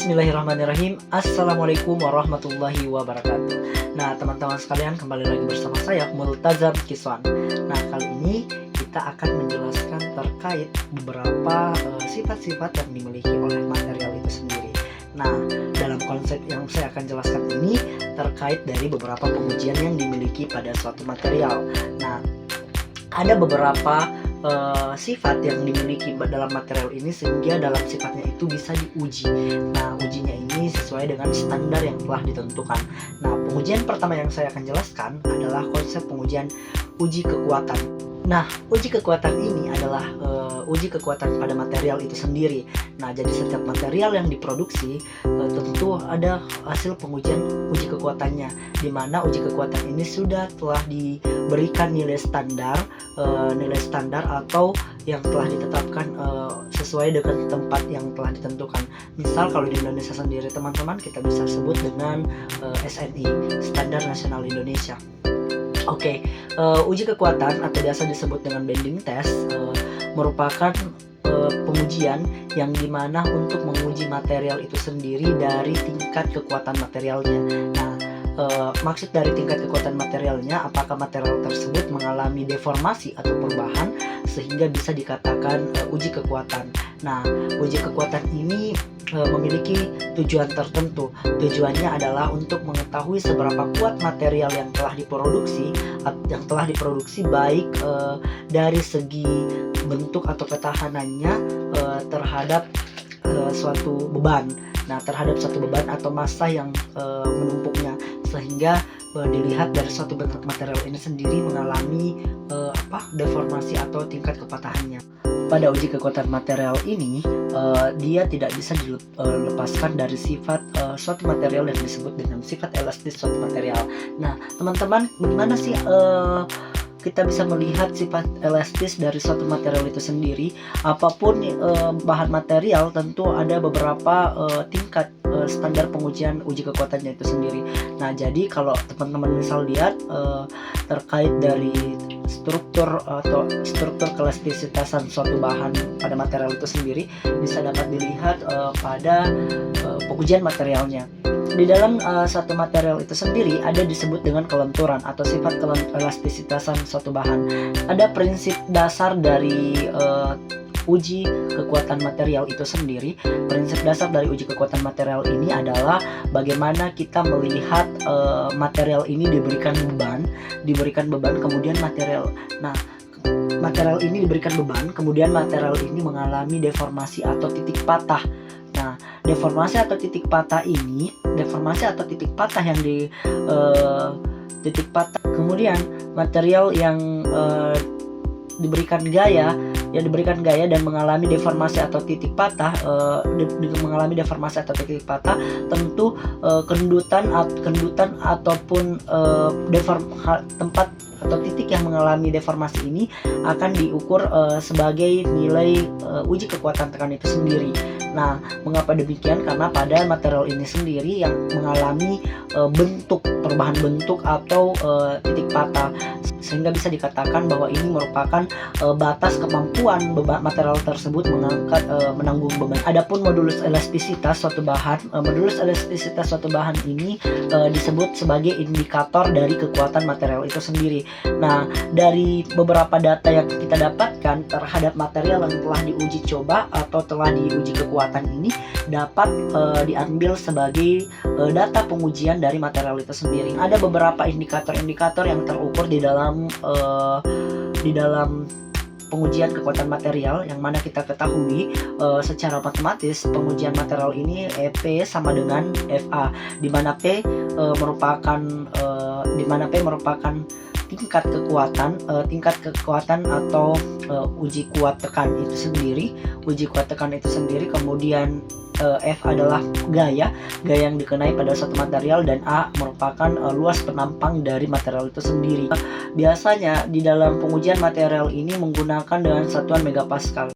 Bismillahirrahmanirrahim. Assalamualaikum warahmatullahi wabarakatuh. Nah, teman-teman sekalian, kembali lagi bersama saya Multazam Kiswan. Nah, kali ini kita akan menjelaskan terkait beberapa sifat-sifat yang dimiliki oleh material itu sendiri. Nah, dalam konsep yang saya akan jelaskan ini terkait dari beberapa pengujian yang dimiliki pada suatu material. Nah, ada beberapa sifat yang dimiliki dalam material ini sehingga dalam sifatnya itu bisa diuji. Nah, ujinya ini sesuai dengan standar yang telah ditentukan. Nah, pengujian pertama yang saya akan jelaskan adalah konsep pengujian uji kekuatan. Nah, uji kekuatan ini adalah uji kekuatan pada material itu sendiri. Nah, jadi setiap material yang diproduksi tentu ada hasil pengujian uji kekuatannya, di mana uji kekuatan ini sudah telah diberikan nilai standar atau yang telah ditetapkan sesuai dengan tempat yang telah ditentukan. Misal kalau di Indonesia sendiri, teman-teman, kita bisa sebut dengan SNI, Standar Nasional Indonesia. Oke, uji kekuatan atau biasa disebut dengan bending test merupakan pengujian yang dimana untuk menguji material itu sendiri dari tingkat kekuatan materialnya. Nah, maksud dari tingkat kekuatan materialnya, apakah material tersebut mengalami deformasi atau perubahan sehingga bisa dikatakan uji kekuatan. Nah, uji kekuatan ini memiliki tujuan tertentu. Tujuannya adalah untuk mengetahui seberapa kuat material yang telah diproduksi baik dari segi bentuk atau ketahanannya terhadap suatu beban. Nah, terhadap suatu beban atau massa yang menumpuknya, sehingga dilihat dari suatu bentuk material ini sendiri mengalami deformasi atau tingkat kepatahannya. Pada uji kekuatan material ini, dia tidak bisa dilepaskan dari sifat suatu material yang disebut dengan sifat elastis suatu material. Nah, teman-teman, bagaimana sih kita bisa melihat sifat elastis dari suatu material itu sendiri? Apapun bahan material, tentu ada beberapa tingkat standar pengujian uji kekuatannya itu sendiri. Nah, jadi kalau teman-teman misal lihat terkait dari struktur keelastisitasan suatu bahan pada material itu sendiri bisa dapat dilihat pada pengujian materialnya. Di dalam satu material itu sendiri ada disebut dengan kelenturan atau sifat keelastisitasan suatu bahan. Ada prinsip dasar dari uji kekuatan material itu sendiri. Prinsip dasar dari uji kekuatan material ini adalah bagaimana kita melihat material ini diberikan beban, kemudian material ini diberikan beban, kemudian material ini mengalami deformasi atau titik patah. Nah, deformasi atau titik patah yang di titik patah, kemudian material yang diberikan gaya dan mengalami deformasi atau titik patah, tentu kendutan ataupun tempat atau titik yang mengalami deformasi ini akan diukur sebagai nilai uji kekuatan tekan itu sendiri. Nah, mengapa demikian? Karena pada material ini sendiri yang mengalami perubahan bentuk atau titik patah, sehingga bisa dikatakan bahwa ini merupakan batas kemampuan material tersebut menanggung beban. Adapun modulus elastisitas suatu bahan ini disebut sebagai indikator dari kekuatan material itu sendiri. Nah, dari beberapa data yang kita dapatkan terhadap material yang telah diuji coba atau telah diuji kekuatan ini dapat diambil sebagai data pengujian dari material itu sendiri. Ada beberapa indikator-indikator yang terukur di dalam pengujian kekuatan material, yang mana kita ketahui secara matematis pengujian material ini EP sama dengan FA, di mana P merupakan tingkat kekuatan atau uji kuat tekan itu sendiri, kemudian F adalah gaya yang dikenai pada suatu material, dan A merupakan luas penampang dari material itu sendiri. Biasanya di dalam pengujian material ini menggunakan dengan satuan megapascal.